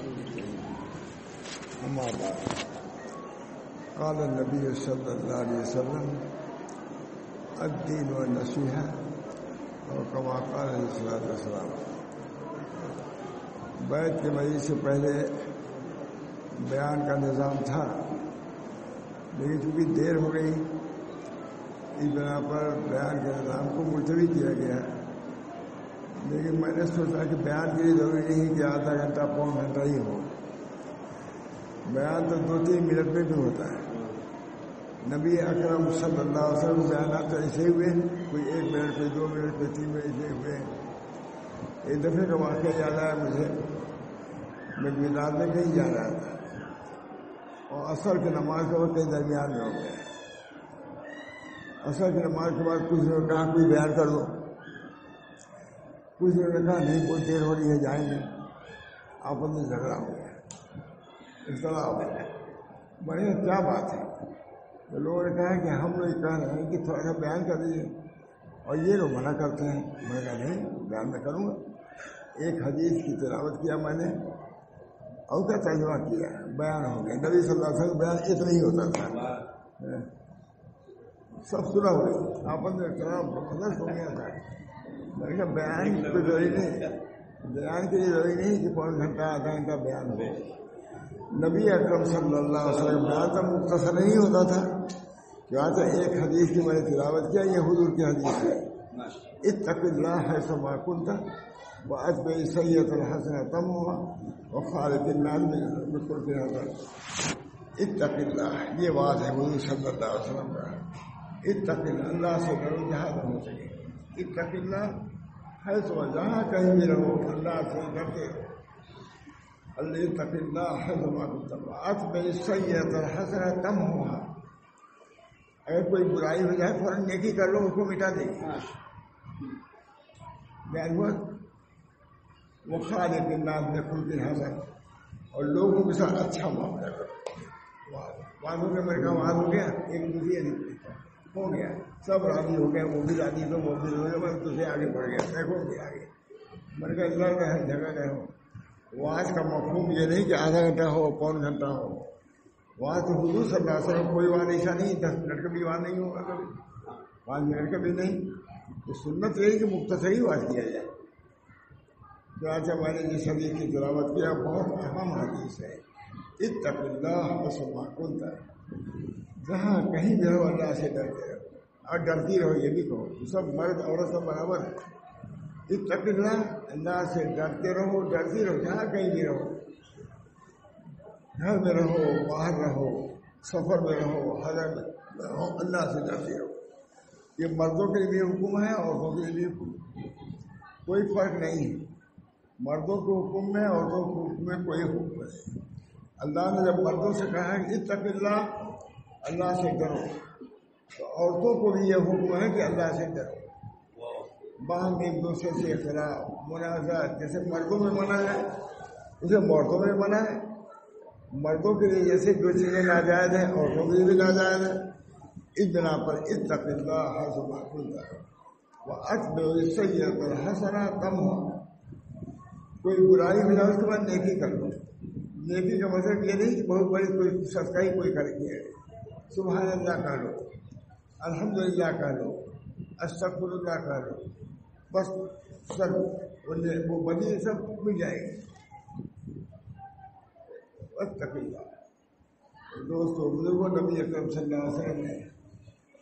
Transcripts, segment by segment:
رسول کریم اما بعد قال النبی صلی اللہ علیہ وسلم الدین والنصیحہ اور کما قال علیہ الصلوۃ والسلام. بیعت کے مجلس سے پہلے بیان کا نظام تھا، لیکن چونکہ دیر ہو گئی اس بنا پر بیان کے نظام کو ملتوی کیا گیا. لیکن میں نے سوچا کہ بیان کے لیے ضروری نہیں کہ آدھا گھنٹہ پون گھنٹہ ہی ہو. بیان تو 2-3 منٹ میں بھی ہوتا ہے. نبی اکرم صلی اللہ علیہ وسلم بیانات تو ایسے ہوئے، کوئی 1 منٹ پہ 2 منٹ پہ 3 منٹ سے ہوئے. ایک دفعہ کا واقعہ یاد آیا مجھے. میں میلاد میں کہیں جا رہا تھا اور عصر کی نماز کا وقت درمیان میں ہو گیا. عصر کی نماز کے بعد کچھ نے کہا کوئی بیان کر دو. کچھ نے کہا نہیں کوئی دیر ہو رہی ہے جائیں گے. آپس میں جھگڑا ہو گیا، اختلاف ہو گیا. بڑے کیا بات ہے؟ تو لوگوں نے کہا کہ ہم لوگ کہہ رہے ہیں کہ تھوڑا سا بیان کر دیجیے، اور یہ لوگ منع کرتے ہیں. میں نے کہا نہیں بیان میں کروں گا. ایک حدیث کی تلاوت کیا میں نے اور کا ترجمہ کیا، بیان ہو گیا. نبی صلی اللہ علیہ وسلم بیان اتنا ہی ہوتا تھا. سب سنا ہو گئی، آپس میں اختلاف زبردست ہو گیا تھا. میں نے کہا بیان کوئی ضروری نہیں، بیان کے لیے ضروری نہیں کہ پون گھنٹہ آدھا گھنٹہ بیان ہو. نبی اکرم صلی اللہ علیہ وسلم بیان تو مختصر نہیں ہوتا تھا. کیا تو ایک حدیث کی میں نے تلاوت کیا، یہ حضور کی حدیث ہے. اتق اللہ حیث ما کنت واتبع السیئۃ الحسنۃ تمحها وخالق الناس بخلق حسن. اتق اللہ، یہ بات ہے حضور صلی اللہ علیہ وسلم کا. اتق اللہ سے ڈرو جہاں ہو سکے. اتق اللہ حیث و جہاں کہیں بھی رہو اللہ سے ڈرتے رہو. اتق اللہ حیث ما کنت واتبع السیئۃ الحسنۃ تمحها. اگر کوئی برائی ہو جائے فوراً نیکی کر لو، اس کو مٹا دے گی. بیان ہوا. وہ خالق الناس بخلق حسن، اور لوگوں کے ساتھ اچھا معاملہ کرو. وہاں ہو گیا، میرے کہا وہاں ہو گیا، ایک دوسرے ہو گیا، سب راضی ہو گئے. وہ بھی راضی تو وہ بھی ہو گیا، میں دوسرے آگے بڑھ گیا، دیکھو گے آگے. میں نے کہا اللہ کا ہر جگہ گئے ہو. واز کا مفہوم یہ نہیں کہ آدھا گھنٹہ ہو پون گھنٹہ ہو. وہاں تو حضور صلی اللہ علیہ وسلم کوئی وہاں ایسا نہیں 10 منٹ کا بھی وہاں نہیں ہوگا، کبھی 5 منٹ کا بھی نہیں. تو سنت یہی کہ مختصر ہی واز کیا جائے. چنانچہ میں نے جس حدیث کی تلاوت کیا بہت اہم حدیث ہے. اتق اللہ حیث ما کنت، جہاں کہیں بھی رہو اللہ سے ڈرتے رہو اور ڈرتی رہو. یہ بھی کہو سب مرد عورت سب برابر ہے. اتق اللہ، اللہ سے ڈرتے رہو، ڈرتی رہو جہاں کہیں بھی رہو. گھر میں رہو، باہر رہو، سفر میں رہو، حضر میں رہو، اللہ سے ڈرتے رہو. یہ مردوں کے لیے حکم ہے، عورتوں کے لیے حکم. کوئی فرق نہیں ہے. مردوں کو حکم میں، عورتوں کو حکم میں کوئی حکم نہیں. اللہ نے جب مردوں سے کہا ہے کہ اتق اللہ، اللہ سے ڈرو، تو عورتوں کو بھی یہ حکم ہے کہ اللہ سے ڈرو. باہم ایک دوسرے سے اختلاف منازعات جیسے مردوں میں منع ہے اسے عورتوں میں منع ہے. مردوں کے لیے جیسے جو چیزیں ناجائز ہیں عورتوں کے لیے بھی ناجائز ہیں. اس بنا پر اتق اللہ حیث ما کنت واتبع السیئۃ الحسنۃ تمحها. کوئی برائی ملا اس کے بعد نیکی کر لو. نیکی کا مطلب یہ نہیں کہ بہت بڑی کوئی صدقہ ہی کوئی کر کے سبحان اللہ کہہ لو، الحمدللہ کہہ لو، استغفر اللہ کہہ لو، بس سب وہ بنی سب مل جائے گی. اتق اللہ. دوستو بزرگوں، نبی اکرم صلی اللہ علیہ وسلم نے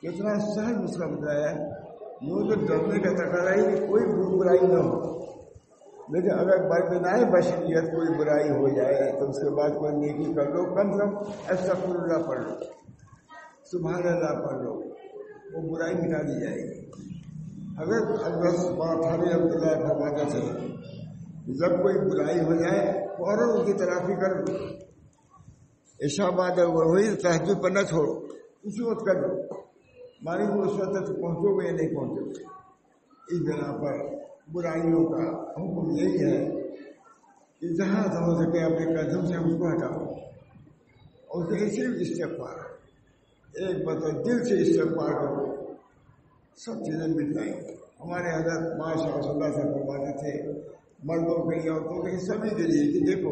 اتنا سہل مسئلہ بتایا. یوں تو ڈرنے کا تقاضا ہی کہ کوئی برائی نہ ہو. لیکن اگر بربنائے بشریت کوئی برائی ہو جائے تو اس کے بعد کوئی نیکی کر لو. کم سے کم استغفر اللہ پڑھ لو، سبحان اللہ پڑھ لو، وہ برائی مٹا دی جائے گی. حضرت عبداللہ فرماتے تھے جب کوئی برائی ہو جائے فوراً اس کی تلافی کر لو. عشاء بعد ہوئی تہجد پر نہ چھوڑو، اسی وقت کر لو. مانی کو اس وقت تک پہنچو گے یا نہیں پہنچو گے. اس بنا پر برائیوں کا حکم یہی ہے کہ جہاں سے ہو سکے اپنے قدم سے اس کو ہٹاؤ. اور اس کے صرف استغفار، ایک مطلب دل سے استغفار کرو، سب چیزیں مل جائیں گی. ہمارے حضرت ماشاء اللہ سے فرماتے تھے مردوں کے لیے عورتوں کے لیے سبھی کے لیے کہ دیکھو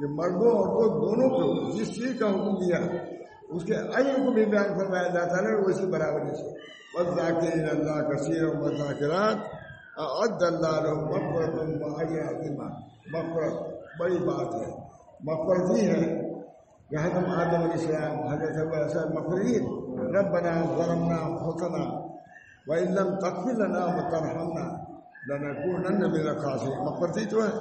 کہ مردوں عورتوں دونوں کو جس چیز کا حکم دیا اس کے اجر کو بھی بیان فرمایا اللہ تعالیٰ نے اسی برابری سے والذاکرین اللہ کثیرا والذاکرات اعد اللہ لهم مغفرۃ واجر عظیما. مغفرت بڑی بات ہے. مغفرت ہی ہے کہ حضرت آدم علیہ السلام حضرت مغفرین ربنا ظلمنا انفسنا وان لم تغفر لنا وترحمنا لنکونن من الخاسرین. مغفرت تو ہے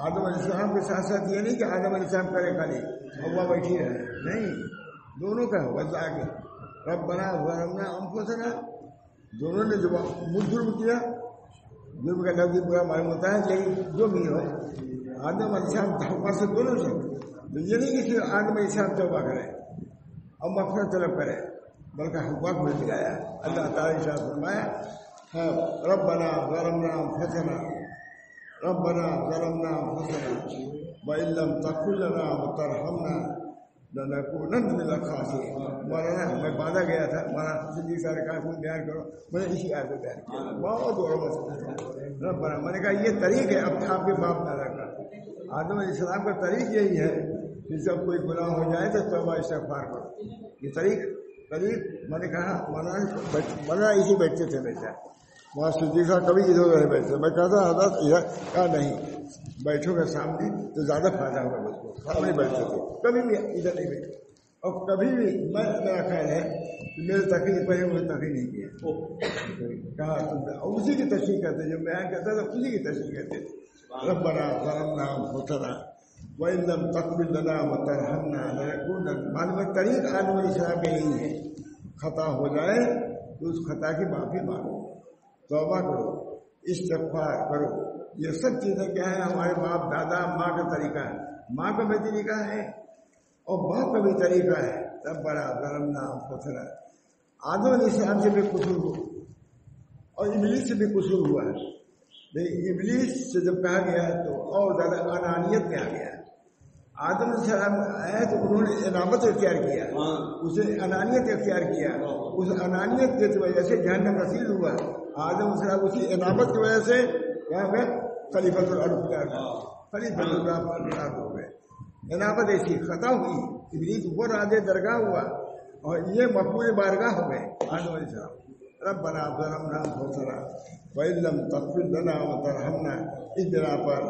آدم علیہ السلام کے ساتھ ساتھ یہ نہیں کہ آدم علیہ السلام کرے خالی ہوا بیٹھی رہے, نہیں, دونوں کا وضع کے ربنا ظلمنا انفسنا, دونوں نے جو ظلم کیا, ظلم کا لفظ برا معلوم ہوتا ہے لیکن جو بھی ہو آدم علیہ السلام توبہ سے دونوں سے, تو یہ نہیں کہ صرف آدم علیہ السلام توبہ کرے اور مغفرت طلب کرے بلکہ حوا کو بھی دلایا. اللہ تعالیٰ نے فرمایا ربنا ظلمنا انفسنا ربنا ظلمنا انفسنا وان لم تغفر لنا وترحمنا لنکونن من الخاسرین. مولانا میں باندھا گیا تھا, مولانا صدیق سارے کہا تم بیان کرو, میں نے اسی آیت کو بیان کیا. بہت بڑا مسئلہ ربنا, میں نے کہا یہ طریق ہے اپنے آپ کے باپ دادا کا. آدم علیہ السلام کا طریق یہی ہے کہ جب کوئی گناہ ہو جائے تو توبہ استغفار کرو. یہ طریق میں نے کہا مولانا اسی بیٹھتے تھے بیٹا, وہاں صدیق صاحب کبھی ادھر ادھر بیٹھتے. میں کہتا حضرت ادھر کہا نہیں, بیٹھو گے سامنے تو زیادہ فائدہ ہوگا مجھ کو. سامنے بیٹھتے تھے, کبھی بھی ادھر نہیں بیٹھے. اور کبھی بھی میرا خیال ہے کہ میرے تقریر پہلے مجھے تقریر نہیں کیا. کہا اسی کی تشریح کرتے, جو بیان کرتا تھا اسی کی تشریح کرتے تھے. ربنا ظلمنا انفسنا وان لم تغفر لنا وترحمنا لنکونن. معلوم طریق آدم علیہ السلام کے یہی ہے, خطا ہو جائے تو اس خطا کی معافی مانگو, توبہ کرو, استغفار کرو. یہ سب چیزیں کیا ہیں ہمارے باپ دادا ماں کا طریقہ ہے. ماں کا بھی طریقہ ہے اور باپ کا بھی طریقہ ہے. تب بڑا ظلمنا انفسنا. آدم علیہ السلام سے بھی قصور ہو اور ابلیس سے بھی قصور ہوا ہے. لیکن ابلیس سے جب کہا گیا تو اور زیادہ انانیت میں آ گیا. آدم علیہ السلام آئے تو انہوں نے انابت اختیار کیا, اسے انانیت اختیار کیا. اس انانیت کی وجہ سے جہنم رسید ہوا. آدم علیہ السلام اسی انابت کی وجہ سے کہاں گئے خلیفۃ الارض ہو گئے. انابت ایسی خطا ہوئی, ابلیس وہ راز درگاہ ہوا اور یہ مقبول بارگاہ ہو گئے. آدم علیہ السلام ربنا ظلمنا انفسنا وان لم تغفر لنا وترحمنا. اس بنا پر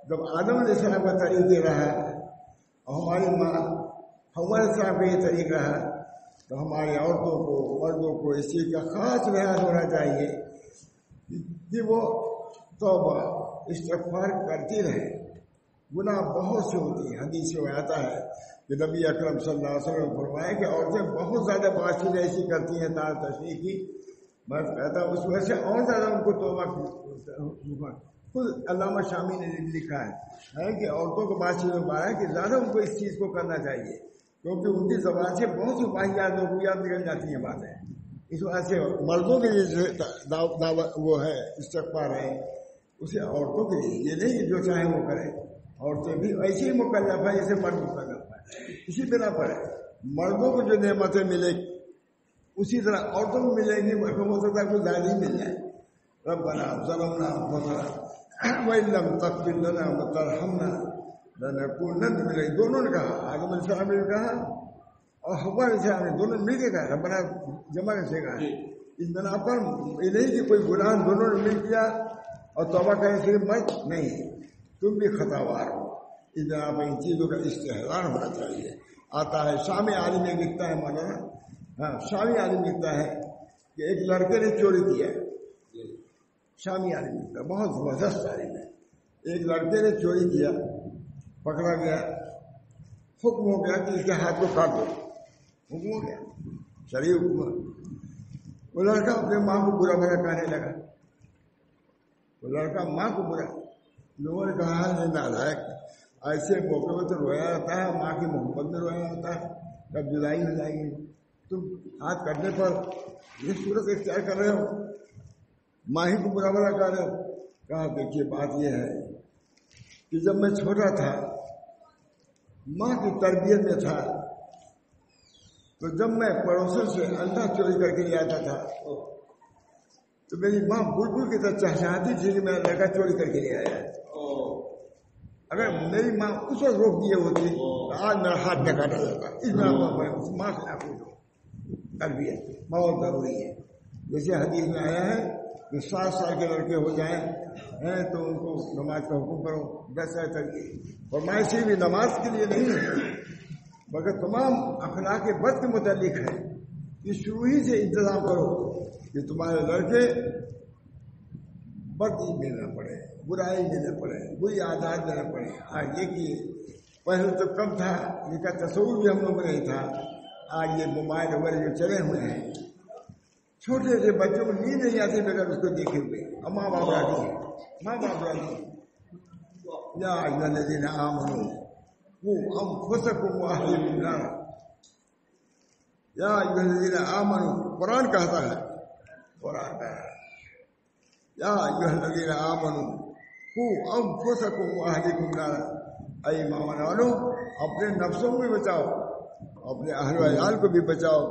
جب آدم علیہ السلام کا طریق دے رہا ہے اور ہماری ماں حوا علیہ السلام کا یہ طریق رہا, تو ہماری عورتوں کو مردوں کو اس چیز کا خاص لحاظ ہونا چاہیے کہ وہ توبہ استغفار کرتی رہے. گناہ بہت سے ہوتی ہیں. حدیث میں آتا ہے کہ نبی اکرم صلی اللہ علیہ وسلم نے فرمایا کہ عورتیں بہت زیادہ باتیں ایسی کرتی ہیں تار تشریح کی. میں کہتا ہوں اس وجہ سے اور زیادہ ان کو توبہ کی. خود علامہ شامی نے لکھا ہے کہ عورتوں کو بات چیت میں پا ہے کہ زیادہ ان کو اس چیز کو کرنا چاہیے, کیونکہ ان کی زبان سے بہت سی واحد نقویات نکل جاتی ہیں باتیں. اس وجہ سے مردوں کے لیے وہ ہے استغفار ہے, اسے عورتوں کے لیے یہ نہیں جو چاہے وہ کرے. عورتیں بھی ایسے ہی مکلف ہے جیسے مرد مکلف ہے. اسی بنا پر مردوں کو جو نعمتیں ملے اسی طرح عورتوں کو ملیں گی. ہو سکتا ہے کوئی زیادہ ہی مل جائے. ربنا ظلمنا انفسنا وان لم تغفر لنا وترحمنا لنکونن من. دونوں نے کہا, آدم علیہ السلام نے کہا اور حوا علیہ السلام نے, دونوں مل کے کہا. ربنا جمع کیسے کہا؟ اس بنا پر یہ نہیں کہ کوئی گناہ دونوں نے مل کیا اور توبہ کریں صرف مرد نہیں, تم بھی خطا وار ہو. اس بنا پر ان چیزوں کا استحضار ہونا چاہیے. آتا ہے شامی عالم میں لکھتا ہے مولانا, شامی عالم لکھتا ہے کہ ایک لڑکے نے چوری کیا. شامی عالم لکھتا ہے, بہت زبردست عالم ہے. ایک لڑکے نے چوری کیا, پکڑا گیا, حکم ہو گیا کہ اس کے ہاتھ کو کاٹ دو. حکم ہو گیا, شرعی حکم. وہ لڑکا اپنے ماں کو برا بھلا کہنے لگا. وہ لڑکا ماں کو برا, لوگوں نے کہا ہے نالائق, ایسے موقع میں تو رویا جاتا ہے, ماں کی محبت میں رویا جاتا ہے, کب جدائی ہو جائے گی. تم ہاتھ کٹنے پر یہ صورت اختیار کر رہے ہو, ماں ہی کو برا بھلا کر رہے ہو. کہا دیکھیے بات یہ ہے کہ جب میں چھوٹا تھا ماں کی تربیت میں تھا, تو جب میں پڑوسوں سے انڈا چوری کر کے لے آتا تھا تو میری ماں بلبل کی طرح چہچہاتی تھی کہ میرا لڑکا چوری کر کے لے آیا. اگر میری ماں اس وقت روک دیے ہوتی تو آج میرا ہاتھ نہ کاٹا جاتا. اس میں ماں سے نہ پوچھو. تربیت بہت ضروری ہے. جیسے حدیث میں آیا ہے کہ 7 سال کے لڑکے ہو جائیں تو ان کو نماز کا حکم کرو. 10 سال تک کی فرمائش بھی نماز کے لیے نہیں ہے بلکہ تمام اخلاق بد کے متعلق ہے. یہ شروع ہی سے انتظام کرو کہ تمہارے لڑکے بد میں نہ پڑے, برائی میں نہ پڑے, بری عادات میں نہ پڑے. آج یہ کہ پہلے تو کم تھا, ان کا تصور بھی ہم لوگ میں نہیں تھا. آج یہ موبائل وغیرہ جو چلے ہوئے ہیں, چھوٹے سے بچوں کو نیند نہیں آتی بغیر اس کو دیکھے ہوئے. اب ماں باپ راضی ہیں, ماں باپ راضی ہیں. یا ایھا الذین آمنوا قوا انفسکم واہلیکم نارا. یا ایھا الذین آمنوا قرآن کہتا ہے, قرآن کہتا ہے یا ایھا الذین آمنوا قوا انفسکم واہلیکم نارا. اے ایمان والو, اپنے نفسوں کو بھی بچاؤ, اپنے اہل و عیال کو بھی بچاؤ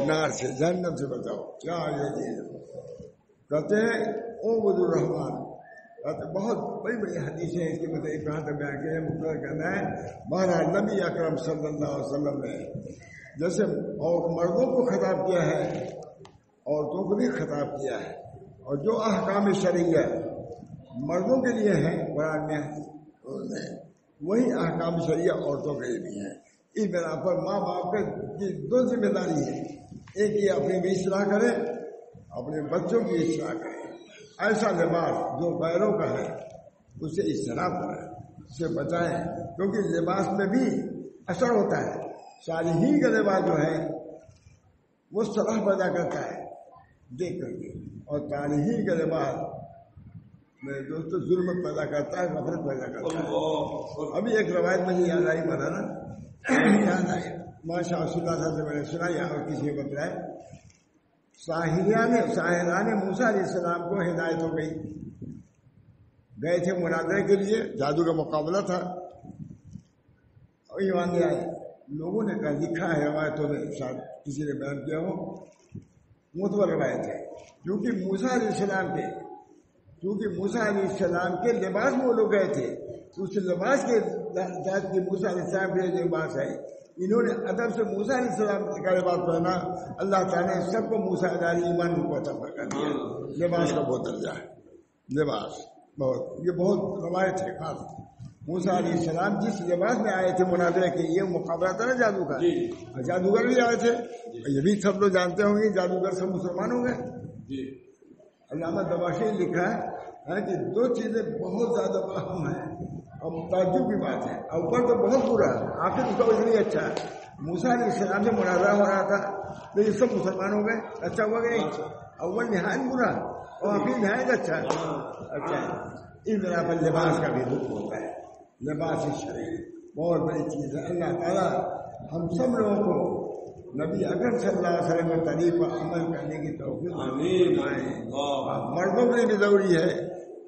نار سے, جہنم سے بچاؤ. کیا کہتے ہیں عبد الرحمان, کہتے بہت بڑی بڑی حدیثیں ہیں اس کے مطلب کہاں تک بیان کیا ہے, مقرر کرنا ہے. بہرحال نبی اکرم صلی اللہ علیہ وسلم نے جیسے اور مردوں کو خطاب کیا ہے, عورتوں کو بھی خطاب کیا ہے. اور جو احکام شرعیہ مردوں کے لیے ہیں قرآن میں, وہی احکام شرعیہ عورتوں کے لیے بھی ہیں. اس بنا پر ماں باپ کی 2 ذمہ داری ہے. ایک یہ اپنی بھی اصلاح کرے, اپنے بچوں کی اصلاح کرے. ایسا لباس جو غیروں کا ہے اسے اجتناب کریں, اسے بچائیں, کیونکہ لباس میں بھی اثر ہوتا ہے. صالحین کا لباس جو ہے وہ صلاح پیدا کرتا ہے دیکھ کر کے, اور طالحین کا لباس میرے دوستوں ظلم پیدا کرتا ہے, غفلت پیدا کرتا ہے. ابھی ایک روایت مجھے یاد آئی, بتانا یاد آئے, ماشاء اللہ سے میں نے سنا یا اور کسی نے بتایا. ساحران موسیٰ علیہ السلام کو ہدایت ہو گئی, گئے تھے مناظرے کے لیے, جادو کا مقابلہ تھا. اور ایمان لے آئے. لوگوں نے کہا, لکھا ہے روایتوں نے, شاید کسی نے بیان کیا ہو, معتبر روایت ہے. کیونکہ موسیٰ علیہ السلام کے لباس میں وہ لوگ گئے تھے, اس لباس کے ذات کی موسیٰ علیہ السلام کے لباس ہے. انہوں نے ادب سے موسیٰ علیہ السلام کا لباس پہنا. اللہ تعالیٰ نے سب کو موسیٰ علیہ ایمان کو عطا کر دیا. لباس کا بہت درجہ ہے, لباس بہت, یہ بہت روایت ہے خاص. موسیٰ علیہ السلام جس لباس میں آئے تھے مناظرے کے لیے, مقابلہ تھا نا جادو کا, جادوگر بھی آئے تھے. یہ بھی سب لوگ جانتے ہوں گے جادوگر سب مسلمان ہو گئے. علامہ دماشقی نے لکھا ہے کہ 2 چیزیں بہت زیادہ اہم ہیں اور تعجب کی بات ہے. اول تو بہت برا ہے, آخر اس کا وجہ نہیں اچھا ہے. موسیٰ علیہ السلام سے مناظرہ ہو رہا تھا لیکن سب مسلمان ہو گئے, اچھا ہوا گیا. اول نہایت برا اور آخر نہایت اچھا ہے. اچھا ہے. اس بنا پر لباس کا بھی حکم ہوتا ہے. لباس شرعی بہت بڑی چیز ہے. اللہ تعالیٰ ہم سب لوگوں کو نبی اکرم صلی اللہ علیہ وسلم کے طریق پر عمل کرنے کی توفیق فرمائے. مردوں کے لیے بھی ضروری ہے,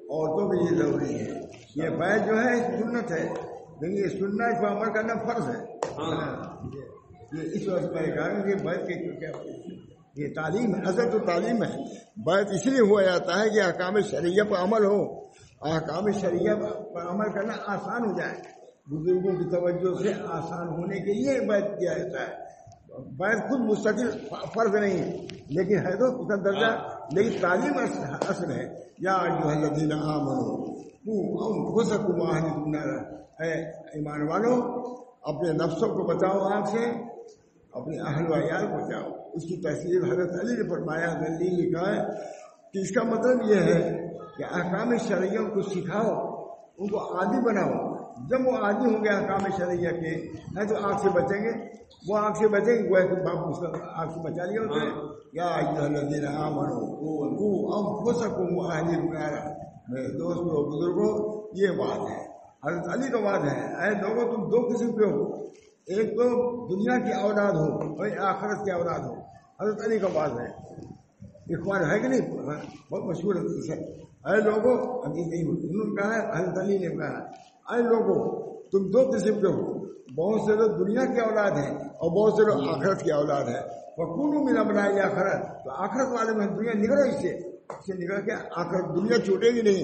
عورتوں کے لیے ضروری ہے. یہ بیعت جو ہے سنت ہے, لیکن یہ سنت کو عمل کرنا فرض ہے. یہ اس وقت میں کہا کہ بیعت کی کیا یہ تعلیم ہے, اصل تو تعلیم ہے. بیعت اس لیے ہوا جاتا ہے کہ احکام شرعیہ پر عمل ہو, احکام شرعیہ پر عمل کرنا آسان ہو جائے. بزرگوں کی توجہ سے آسان ہونے کے لیے بیعت کیا جاتا ہے. بیعت خود مستقل فرض نہیں ہے, لیکن ہے تو اس کا درجہ, لیکن تعلیم اصل ہے. یا ایھا الذین آمنوا قوا انفسکم واہلیکم نارا. اے ایمان والو, اپنے نفسوں کو بچاؤ آگ سے, اپنے اہل و عیال کو بچاؤ. اس کی تفسیر حضرت علی نے فرمایا, دلیل لکھا ہے کہ اس کا مطلب یہ ہے کہ احکام شرعیہ کو سکھاؤ, ان کو عادی بناؤ. جب وہ عادی ہوں گے احکام شرعیہ کے ہے تو آگ سے بچیں گے, وہ آگ سے بچیں گے. وہ باپ اس کا آگ سے بچا لیا ہوتا ہے. یا ایھا الذین آمنوا قوا انفسکم واہلیکم نارا. میرے دوستوں اور بزرگوں, یہ بات ہے, حضرت علی کا بات ہے. اے لوگوں, تم 2 قسم کے ہو, ایک تو دنیا کی اولاد ہو اور آخرت کی اولاد ہو. حضرت علی کا بات ہے. اخبار ہے کہ نہیں, بہت مشہور حدیث ہے. اے لوگوں, حدیث نہیں انہوں نے کہا ہے, حضرت علی نے کہا, اے لوگوں تم 2 قسم کے ہو, بہت سے لوگ دنیا کی اولاد ہیں اور بہت سے لوگ آخرت کی اولاد ہیں. وَكُونُوا مِنْ أَبْنَاءِ الْآخِرَةِ. تو آخرت والے میں دنیا نکلو, اس سے نکل کے آخرت دنیا چھوٹے گی نہیں,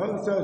100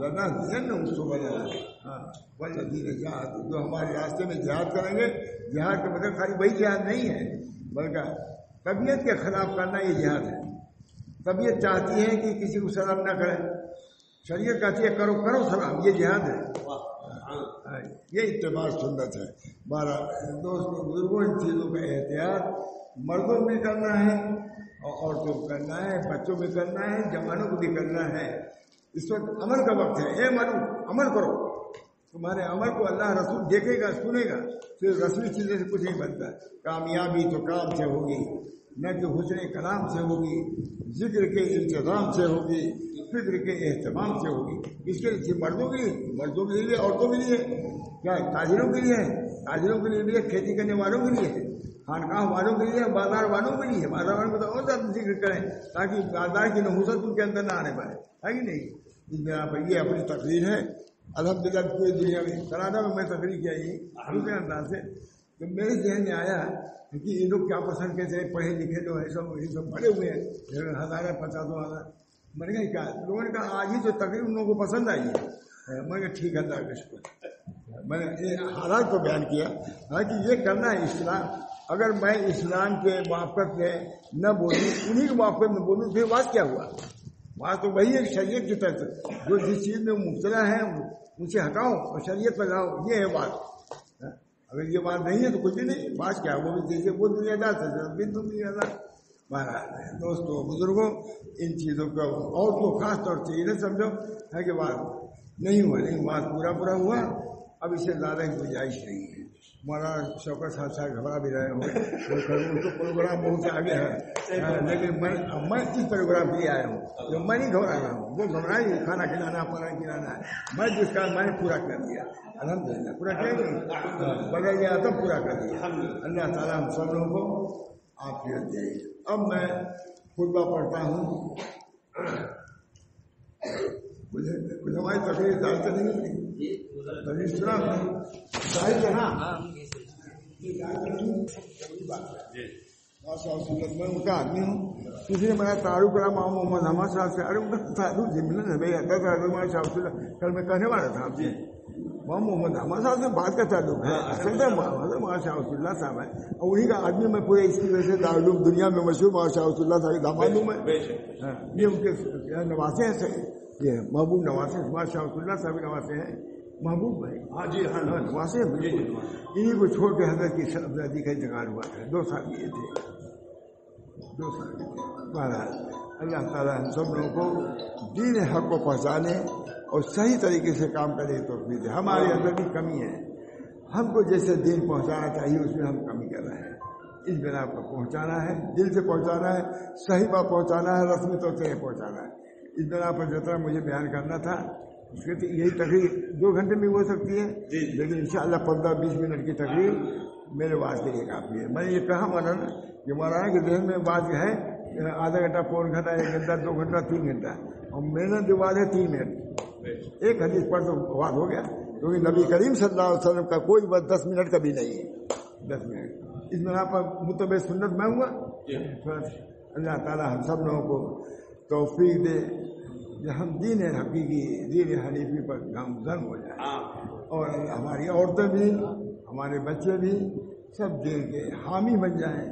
لنا دین سبلنا ہاں والذین جاہدوا جو ہمارے راستے میں جہاد کریں گے. جہاد کا مطلب خالی وہی جہاد نہیں ہے بلکہ طبیعت کے خلاف کرنا یہ جہاد ہے. طبیعت چاہتی ہے کہ کسی کو سلام نہ کرے, شریعت کہتی ہے کرو کرو سلام, یہ جہاد ہے. یہ اتباع سنت ہے. ہمارا دوستوں بزرگوں ان چیزوں کا احتیاط مردوں میں کرنا ہے اور عورتوں کو کرنا ہے, بچوں میں کرنا ہے, جوانوں کو بھی کرنا ہے. اس وقت عمل کا وقت ہے. اے منو عمل کرو, تمہارے عمل کو اللہ رسول دیکھے گا سنے گا. صرف رسمی چیزیں سے کچھ نہیں بنتا. کامیابی تو کام سے ہوگی نہ کہ حسن کلام سے ہوگی, ذکر کے انتظام سے ہوگی, فکر کے اہتمام سے ہوگی. اس کے لیے مردوں کے لیے عورتوں کے لیے, کیا تاجروں کے لیے ہے, تاجروں کے لیے بھی ہے, کھیتی کرنے والوں کے لیے ہے, خانقاہ والوں کے لیے, بازار والوں کے لیے. بازار والوں کو تو اور زیادہ ذکر کریں تاکہ بازار کی نحوست ان کے اندر نہ آنے پائے, ہے کہ نہیں. اس بنا پر یہ اپنی تقریر ہے. الحمدللہ پوری دنیا میں کینیڈا میں تقریر کیا یہ دوسرے انداز سے. تو میرے ذہن میں آیا کہ یہ لوگ کیا پسند کرتے ہیں, پڑھے لکھے جو ہے سب پڑھے ہوئے ہیں, ہزاریں پچاسوں ہزار. میں نے کہا لوگوں نے کہا آج ہی تو تقریر ان لوگوں کو پسند آئی ہے. میں نے کہا ٹھیک ہے اللہ کا شکر. میں نے حالات کو بیان کیا کہ یہ کرنا ہے اسلام. اگر میں اسلام کے موافقت میں نہ بولوں, انہیں کے موافقت میں بولوں, پھر بات کیا ہوا؟ بات تو وہی ہے شریعت کی طرف جو جس چیز میں مبتلا ہے ان سے ہٹاؤ اور شریعت پر لاؤ, یہ ہے بات. اگر یہ بات نہیں ہے تو کچھ بھی نہیں. بات کیا وہ بھی دیکھیے وہ دنیا دار سے دنیا دار. دوستوں بزرگوں ان چیزوں کا اور تو خاص طور سے یہ نہ سمجھو ہے کہ بات نہیں ہوا, نہیں بات پورا ہوا. اب اس سے زیادہ کی گنجائش نہیں ہے. مولانا شوکت صاحب گھبرا بھی رہے ہوں تو پروگرام بہت آگے ہے, لیکن میں اس پروگرام کے لیے آیا ہوں جو میں نہیں گھبرا رہا ہوں. وہ گھبرائی کھانا کھلانا پانا کھلانا ہے, میں جس کا میں نے پورا کر دیا الحمدللہ. پورا کیا نہیں بدل گیا تب پورا کر دیا. اللہ تعالیٰ ہم سب لوگوں کو عافیت دے. اب میں خطبہ پڑھتا ہوں. کچھ ہماری تقریر ڈالتے نہیں تقریر سنا ظاہر ہے نا میں ان کا آدمی ہوں. کسی نے میرا تعارف کرا ماں محمد حماد صاحب سے. ارے ان کا تعارف جملہ ہے بھائی شاہ کل میں کہنے والا تھا آپ سے ماں محمد حماد صاحب سے بات کا تعلق ہے. اصل میں ماں شاہ اللہ صاحب ہے اور انہیں کا آدمی میں پورے اس کی وجہ سے دارالعلوم دنیا میں مشہور ماں شاہ اللہ صاحب داماد ہوں میں. یہ ان کے نواسے ہیں, یہ محبوب نواسے ماں شاہ اللہ صاحب نواسے ہیں. محبوب بھائی ہاں جی ہاں نواسے انہیں کو چھوڑ کے حضرت کی افزادی کا انتقال ہوا تھا. 2 سال یہ تھے, 2 سال کے تھے. بہرحال اللہ تعالیٰ ہم سب لوگوں کو دین حق کو پہنچانے اور صحیح طریقے سے کام کرنے کی توفیق دے. ہمارے اندر بھی کمی ہے, ہم کو جیسے دین پہنچانا چاہیے اس میں ہم کمی کر رہے ہیں. اس بنا پر پہنچانا ہے, دل سے پہنچانا ہے, صحیح بات پہنچانا ہے, رسمی طور سے پہنچانا ہے. اس بنا پر جتنا مجھے بیان کرنا تھا اس کے یہی تقریر 2 گھنٹے میں ہو سکتی ہے, لیکن انشاءاللہ 15-20 منٹ کی تقریر میرے بات کے لیے کافی ہے. میں نے یہ کہا مولانا کہ مولانا کے ذہن میں بات ہے آدھا گھنٹہ, پون گھنٹہ, 1 گھنٹہ, 2 گھنٹہ, 3 گھنٹہ, اور محنت جو بات ہے 3 منٹ. ایک حدیث پر تو بات ہو گیا, کیونکہ نبی کریم صلی اللہ علیہ وسلم کا کوئی بات 10 منٹ کا بھی نہیں ہے. 10 منٹ اس بنا پر متبع سنت میں ہوا. اللہ تعالیٰ ہم سب لوگوں کو توفیق دے کہ ہم دین حقیقی دین حنیفی پر گامزن ہو جائیں, اور ہماری عورتیں بھی ہمارے بچے بھی سب دین کے حامی بن جائیں,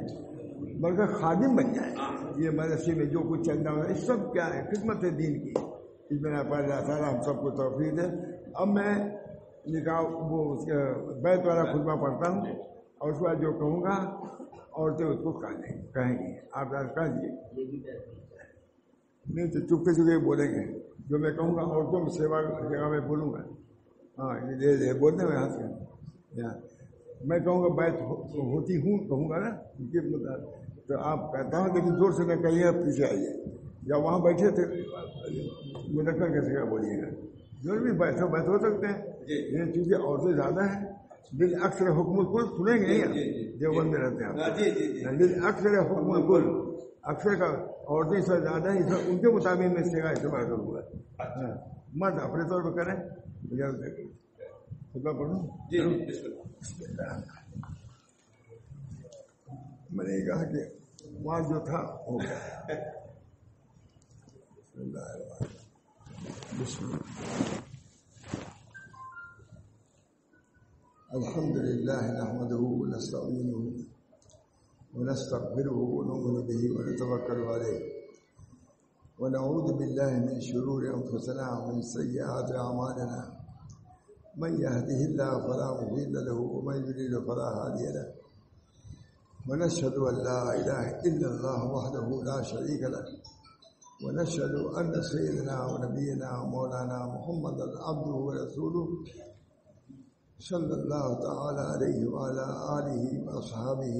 بلکہ خادم بن جائیں. یہ مدرسے میں جو کچھ چل رہا ہے سب کیا ہے, خدمت ہے دین کی. اس بنا پر اللہ تعالیٰ ہم سب کو توفیق دے. اب میں نکاح وہ بیت والا خطبہ پڑھتا ہوں اور اس کے بعد جو کہوں گا عورتیں اس کو کہیں گی. آپ کہہ دیجیے نہیں تو چپکے چپکے بولیں گے. جو میں کہوں گا عورتوں میں سیوا میں بولوں گا. ہاں یہ بولنے میں ہاتھ کر میں کہوں گا بیت ہوتی ہوں کہوں گا نا, تو آپ کہتا ہوں لیکن زور سے نہ کہیے, آپ پیچھے آئیے. جب وہاں بیٹھے تھے مدکر کیسے کا بولیے گا, جو بھی بیٹھو ہو سکتے ہیں. یہ چونکہ عورتیں زیادہ ہیں, دل اکثر حکم الکل سنیں گے نہیں دیوبند میں رہتے ہیں. دل اکثر حکم الکل, اکثر کا عورتیں سے زیادہ ہیں, ان کے مطابق میں سے کا استعمال کروں گا. مرد اپنے طور پہ کریں. خطبہ پڑھوں. میں نے کہا کہ وہاں جو تھا ہو گیا. بسم الله. الحمد لله نحمده ونستعينه ونستغفره ونؤمن به ونتوكل عليه ونعوذ بالله من شرور أنفسنا ومن سيئات أعمالنا من يهده الله فلا مضل له ومن يضلل فلا هادي له ونشهد أن لا إله إلا الله وحده لا شريك له ونشهد أن سيدنا ونبينا ومولانا محمدا عبده ورسوله صلى الله تعالى عليه وعلى آله وأصحابه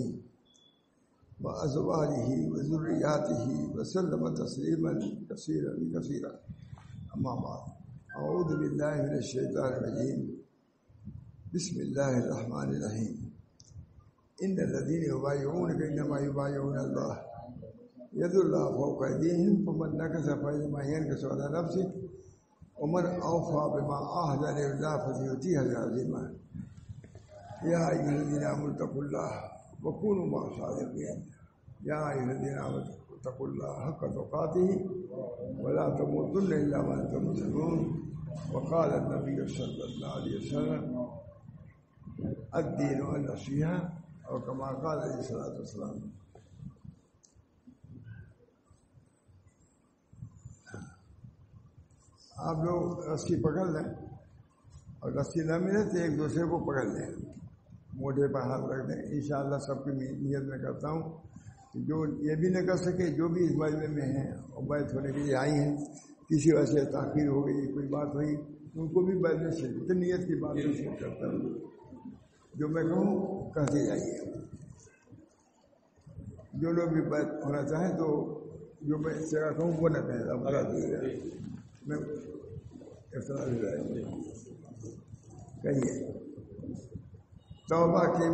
وأزواجه وذرياته وسلم تسليما كثيرا كثيرا. أما بعد، أعوذ بالله من الشيطان الرجيم. بسم الله الرحمن الرحيم. إن الذين يبايعونك إنما يبايعون الله يد الله فوق أيديهم فمن نكث فإنما ينكث على نفسه ومن أوفى بما عاهد لله فسيؤتيه أجرا عظيما. يا أيها الذين آمنوا اتقوا الله وكونوا مع الصادقين. يا أيها الذين آمنوا اتقوا الله حق تقاته ولا تموتن إلا وأنتم مسلمون. وقال النبي صلى الله عليه وسلم الدين النصيحة أو كما قال عليه الصلاة والسلام. آپ لوگ رسی پکڑ لیں اور رسی نہ ملے تو ایک دوسرے کو پکڑ لیں، موڈے پر ہاتھ رکھ دیں. انشاءاللہ سب کی نیت میں کرتا ہوں کہ جو یہ بھی نہ کر سکے، جو بھی اس مجمع میں ہیں اور بیعت ہونے کے لیے آئی ہیں، کسی وجہ سے تاخیر ہو گئی، کوئی بات ہوئی، ان کو بھی بیعت میں شریک تو نیت کی بات میں شریک کرتا ہوں. جو میں کہوں کہتے جائیے. جو لوگ بھی بیعت ہونا چاہیں تو جو میں اس جگہ کہوں وہ نہ کہیں، اب غلط ہو جائے. میں افتراض ہو جائے گی. کہیے توبہ کی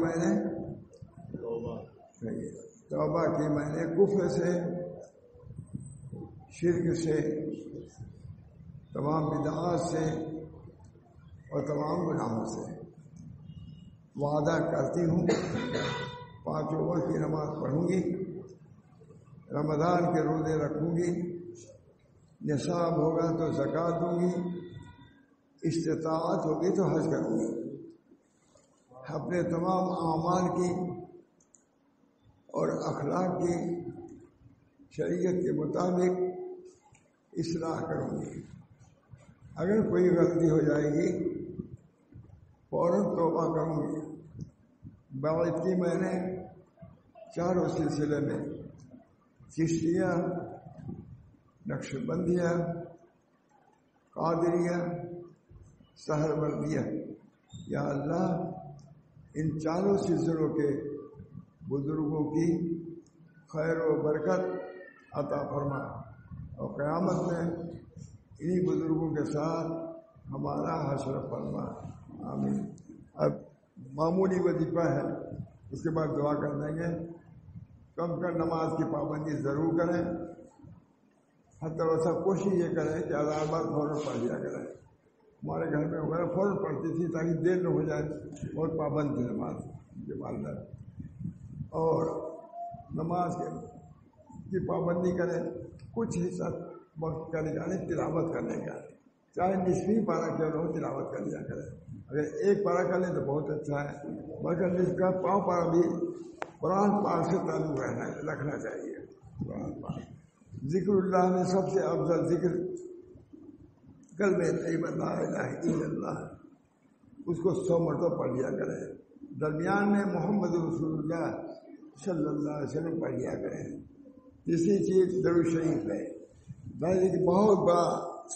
میں نے کفر سے، شرک سے، تمام بدعات سے اور تمام گناہوں سے وعدہ کرتی ہوں 5 وقت کی نماز پڑھوں گی، رمضان کے روزے رکھوں گی، نصاب ہوگا تو زکوٰۃ دوں گی، استطاعت ہوگی تو حج کروں گی. اپنے تمام اعمال کی اور اخلاق کی شریعت کے مطابق اصلاح کروں گی. اگر کوئی غلطی ہو جائے گی فوراً توبہ کروں گی. بیعت کی میں نے 4 سلسلے میں، چشتیہ، نقشبندیہ، قادریہ، سہروردیہ. یا اللہ ان 4 سلسلوں کے بزرگوں کی خیر و برکت عطا فرما اور قیامت میں انہی بزرگوں کے ساتھ ہمارا حشر فرما. آمین. اب معمولی وظیفہ ہے، اس کے بعد دعا کر دیں گے. کم نماز کی پابندی ضرور کریں. حتی ویسا کوشش یہ کریں کہ آدھار بار فوراً پڑھ لیا کریں. ہمارے گھر میں وغیرہ فوراً پڑھتی تھی تاکہ دیر نہ ہو جائے. بہت پابند تھی نماز کے والدہ. اور نماز کی پابندی کریں. کچھ حصہ وقت کا نکالیں تلاوت کرنے کا، چاہے نصفی پارہ کیوں نہ ہو، تلاوت کر لیا کریں. اگر ایک پارہ کر لیں تو بہت اچھا ہے، مگر نصف کا پاؤں پارہ بھی قرآن پاک سے تعلق رکھنا چاہیے. قرآن پاک ذکر اللہ میں سب سے افضل ذکر کلمہ طیبہ لا الہ الا اللہ، اس کو 100 مرتبہ پڑھ لیا کریں. درمیان میں محمد رسول اللہ صلی اللہ علیہ وسلم پڑھ لیا کریں. تیسری چیز درود شریف ہے. بہت بڑا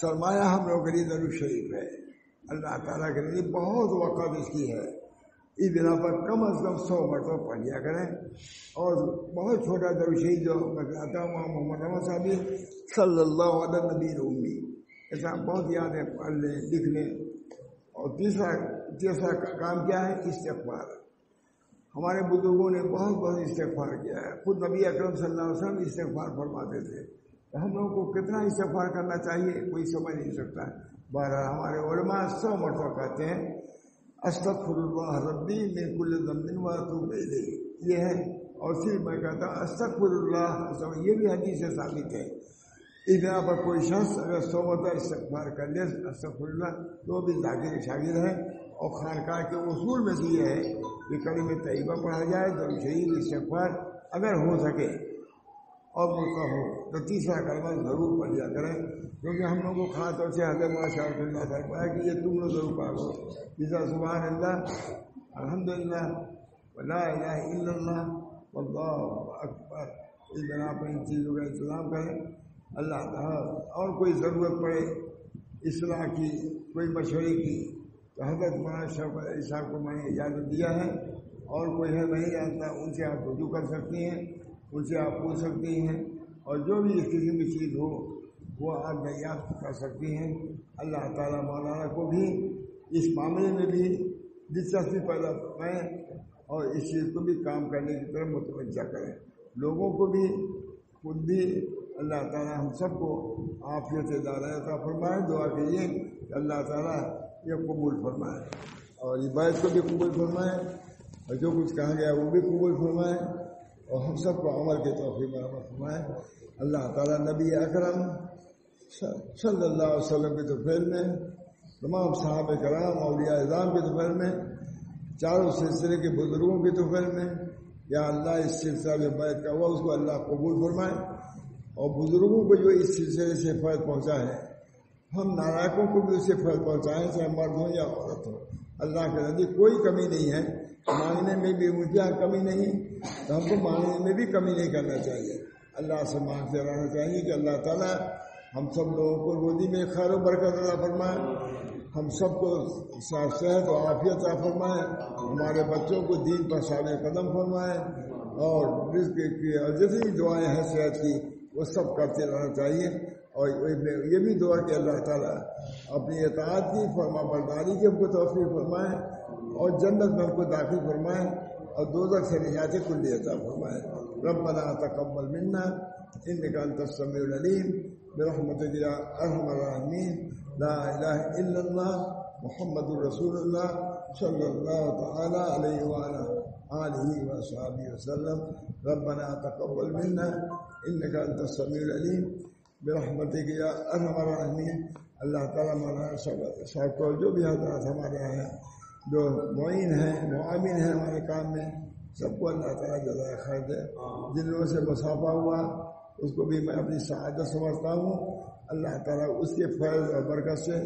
سرمایہ ہم لوگوں کے لیے درود شریف ہے. اللہ تعالیٰ کے لیے بہت وقت اس کی ہے. اس بنا پر کم از کم 100 مرتبہ پڑھ لیا کریں. اور بہت چھوٹا درود شریف جو میں کہتا ہوں محمد رحمت صاحب صلی اللہ علیہ نبی امی، ایسا بہت یاد ہے، پڑھ لیں، لکھ لیں. اور تیسرا کام کیا ہے؟ استغفار. ہمارے بزرگوں نے بہت استغفار کیا ہے. خود نبی اکرم صلی اللہ علیہ وسلم استغفار فرماتے تھے. ہم لوگوں کو کتنا استغفار کرنا چاہیے کوئی سمجھ نہیں سکتا. بہرحال ہمارے علماء 100 مرتبہ کہتے ہیں استغفر اللہ ربی من کل ذنب واتوب الیہ. یہ ہے. اور صرف میں کہتا ہوں استغفر اللہ، یہ بھی حدیث سے ثابت ہے اس بنا پر کوئی شخص اگر 100 مرتبہ استغفار کر لے استغفر اللہ تو بھی ذاکر شاگرد ہے. اور خانقاہ کے اصول میں سے یہ ہے کہ کلمہ طیبہ پڑھا جائے تو شہید استغفار اگر ہو سکے اور موقع ہو تو تیسرا کلمہ ضرور پڑھ لیا کریں. کیونکہ ہم لوگوں کو خاص طور سے حضرت شاہ اللہ فرمایا کہ یہ تم لوگ ضرور پڑھو. جیسا سبحان اللہ الحمدللہ ولا الہ الا اللہ واللہ اکبر. اس بنا پر ان چیزوں کا انتظام کریں. اللہ تعالیٰ اور کوئی ضرورت پڑے اصلاح کی کوئی مشورے کی تو حضرت مولانا شوکت علی صاحب کو میں نے اجازت دیا ہے. اور کوئی ہے نہیں جانتا ان سے آپ رجوع کر سکتی ہیں, ان سے آپ پوچھ سکتی ہیں. اور جو بھی اس قسم کی چیز ہو وہ آپ دریافت کر سکتی ہیں. اللہ تعالیٰ مولانا کو بھی اس معاملے میں بھی دلچسپی پیدا کریں اور اس چیز کو بھی کام کرنے کی طرف متوجہ کریں. لوگوں کو بھی خود بھی اللہ تعالیٰ ہم سب کو عافیت عطا فرمائے. دعا کیجیے کہ اللہ تعالیٰ یہ قبول فرمائے اور عبادت کو بھی قبول فرمائے اور جو کچھ کہا گیا وہ بھی قبول فرمائے اور ہم سب کو عمل کے توفیق عطا فرمائے. اللہ تعالیٰ نبی اکرم صلی اللہ علیہ وسلم کے طفیل میں, تمام صحابہ کرام اولیاء اعظام کے طفیل میں, چاروں سلسلے کے بزرگوں کے طفیل میں, یا اللہ اس سلسلہ میں بیعت کا ہوا اس کو اللہ قبول فرمائے. اور بزرگوں کو جو اس سلسلے سے فائدہ پہنچا ہے ہم نالائقوں کو بھی اسے فائدہ پہنچائیں, چاہے مرد ہو یا عورت ہو. اللہ کے نزدیک کوئی کمی نہیں ہے, مانگنے میں بھی مجھے کمی نہیں تو ہم کو مانگنے میں بھی کمی نہیں کرنا چاہیے. اللہ سے مانگتے رہنا چاہیے کہ اللہ تعالیٰ ہم سب لوگوں کو روزی میں خیر و برکت عطا فرمائے, ہم سب کو صحت و عافیت عطا فرمائے, ہمارے بچوں کو دین پر ثابت قدم فرمائے اور رزق کی اور جتنی دعائیں ہیں صحت کی وہ سب کرتے رہنا چاہیے. اور یہ بھی دعا کہ اللہ تعالیٰ اپنی اطاعت کی فرما برداری کے ہم کو توفیق فرمائے اور جنت میں ہم کو داخل فرمائے اور دوزخ سے نجات کلی عطا فرمائے. ربنا تقبل منا انک انت السمیع العلیم برحمتک یا ارحم الراحمین. لا الہ الا اللہ محمد رسول اللہ صلی اللہ تعالی علیہ وآلہ آلہ وصحبہ وسلم. ربنا تقبل منا انک انت السمیع العلیم برحمتک یا ارحم الراحمین. اللہ تعالیٰ مولانا صاحب کو جو بھی حضرات ہمارے یہاں ہیں جو معین ہیں معاون ہیں ہمارے کام میں سب کو اللہ تعالیٰ جزائے خیر دے. جن لوگوں سے مسافہ ہوا اس کو بھی میں اپنی سعادت سمجھتا ہوں. اللہ تعالیٰ اس کے فیض اور برکت سے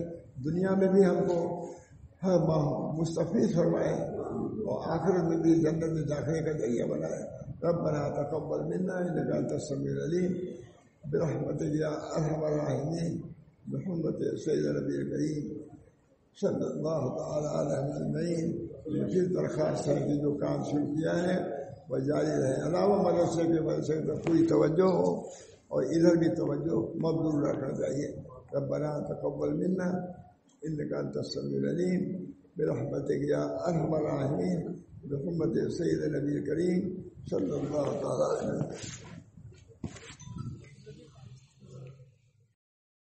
دنیا میں بھی ہم کو ہر ماہ مستفید فرمائے اور آخرت میں بھی جنت میں داخلے کا ذریعہ بنائے. ربنا تقبل منا انک انت السمیع العلیم برحمتک یا ارحم الراحمین محمد سید نبی کریم صلی اللہ تعالی علیہ اجمعین. مجھے درخواست ہے کہ جو کام شروع کیا ہے وہ جاری رہے. علاوہ مدرسے کے مدرسے پر پوری توجہ ہو اور ادھر بھی توجہ مبذول رکھنا چاہیے. ربنا تقبل منا انک انت السمیع العلیم برحمتک یا ارحم الراحمین محمد سید نبی کریم صلی اللہ تعالی علیہ وسلم.